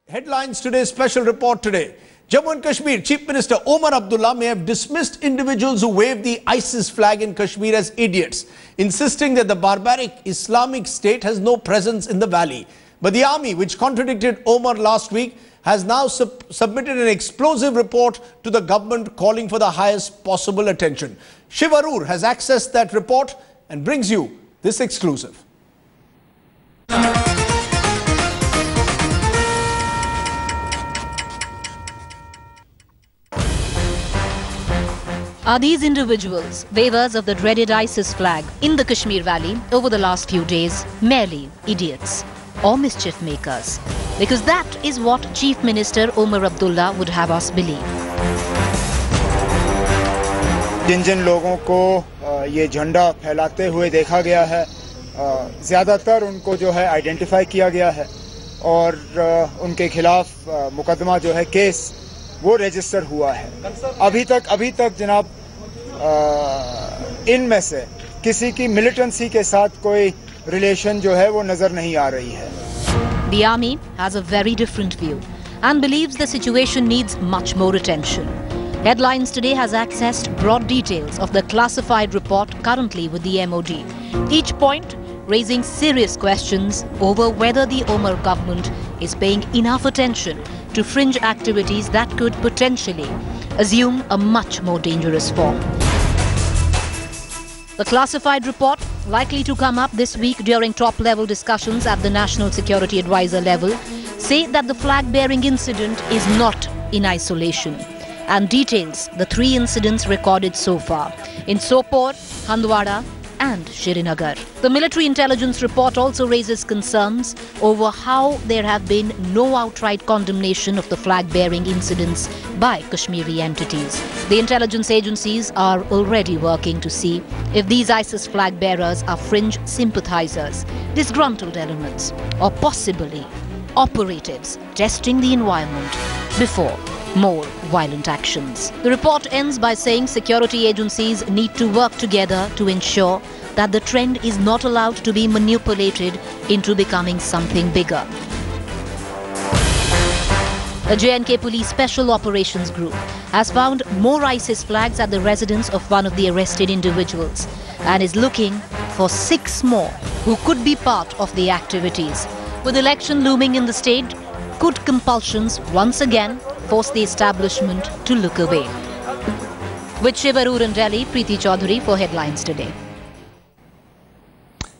Headlines today, special report today. Jammu and Kashmir Chief Minister Omar Abdullah may have dismissed individuals who waved the ISIS flag in Kashmir as idiots, insisting that the barbaric Islamic State has no presence in the valley. But the army, which contradicted Omar last week, has now submitted an explosive report to the government calling for the highest possible attention. Shiv Arur has accessed that report and brings you this exclusive. Are these individuals, wavers of the dreaded ISIS flag in the Kashmir Valley over the last few days, merely idiots or mischief makers? Because that is what Chief Minister Omar Abdullah would have us believe. जिन लोगों को ये झंडा फैलाते हुए देखा गया है, ज़्यादातर उनको जो है आइडेंटिफाई किया गया है और उनके खिलाफ मुकदमा जो है केस वो रजिस्टर हुआ है। अभी तक जनाब इनमें से किसी की मिलिटेंसी के साथ कोई रिलेशन जो है वो नजर नहीं आ रही है। The army has a very different view and believes the situation needs much more attention. Headlines today has accessed broad details of the classified report currently with the MOD. Each point raising serious questions over whether the Omar government is paying enough attention to fringe activities that could potentially assume a much more dangerous form. The classified report, likely to come up this week during top-level discussions at the National Security Advisor level, say that the flag-bearing incident is not in isolation and details the 3 incidents recorded so far in Sopore, Handwada and Srinagar. The military intelligence report also raises concerns over how there have been no outright condemnation of the flag-bearing incidents by Kashmiri entities. The intelligence agencies are already working to see if these ISIS flag-bearers are fringe sympathizers, disgruntled elements, or possibly operatives testing the environment before more violent actions. The report ends by saying security agencies need to work together to ensure that the trend is not allowed to be manipulated into becoming something bigger. The J&K Police Special Operations Group has found more ISIS flags at the residence of one of the arrested individuals and is looking for 6 more who could be part of the activities. With election looming in the state, could compulsions once again force the establishment to look away? With Shiv Arur in Delhi, Preeti Chaudhary for Headlines Today.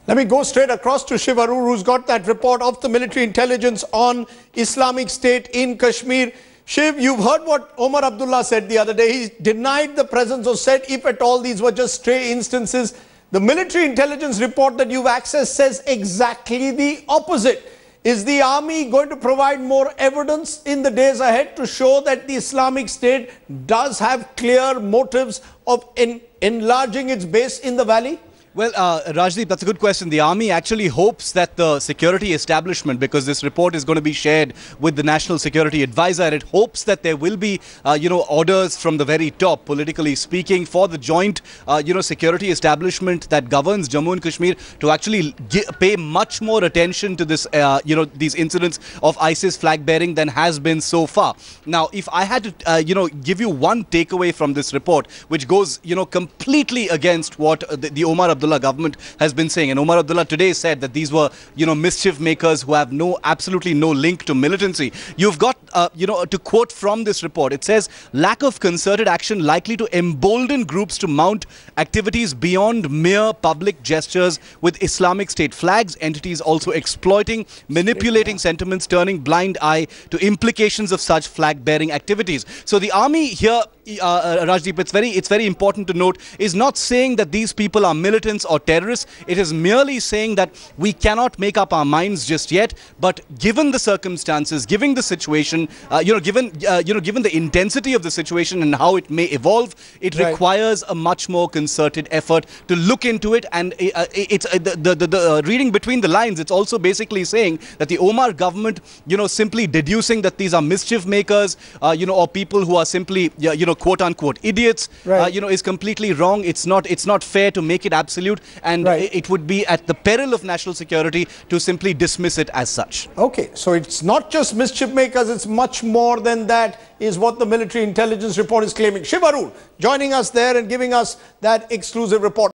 Let me go straight across to Shiv Arur, who's got that report of the military intelligence on Islamic State in Kashmir. Shiv, you've heard what Omar Abdullah said the other day. He denied the presence or said if at all these were just stray instances. The military intelligence report that you've accessed says exactly the opposite. Is the army going to provide more evidence in the days ahead to show that the Islamic State does have clear motives of enlarging its base in the valley? Well, Rajdeep, that's a good question. The army actually hopes that the security establishment, because this report is going to be shared with the National Security Advisor, and it hopes that there will be, orders from the very top, politically speaking, for the joint, security establishment that governs Jammu and Kashmir to actually pay much more attention to this, these incidents of ISIS flag bearing than has been so far. Now, if I had to, give you one takeaway from this report, which goes, completely against what the Omar Abdullah government has been saying, and Omar Abdullah today said that these were, mischief makers who have absolutely no link to militancy. You've got, to quote from this report, it says, lack of concerted action likely to embolden groups to mount activities beyond mere public gestures with Islamic State flags, entities also exploiting, manipulating sentiments, turning blind eye to implications of such flag-bearing activities. So the army here, Rajdeep, it's very important to note, is not saying that these people are militants or terrorists. It is merely saying that we cannot make up our minds just yet, but given the circumstances, given the situation, given the intensity of the situation and how it may evolve, it requires a much more concerted effort to look into it. And it's the reading between the lines, it's also basically saying that the Omar government, simply deducing that these are mischief makers, or people who are simply, quote-unquote idiots, Right. is completely wrong. It's not fair to make it absolute, and Right. it would be at the peril of national security to simply dismiss it as such. Okay, so it's not just mischief makers, it's much more than that, is what the military intelligence report is claiming. Shiv Arur joining us there and giving us that exclusive report.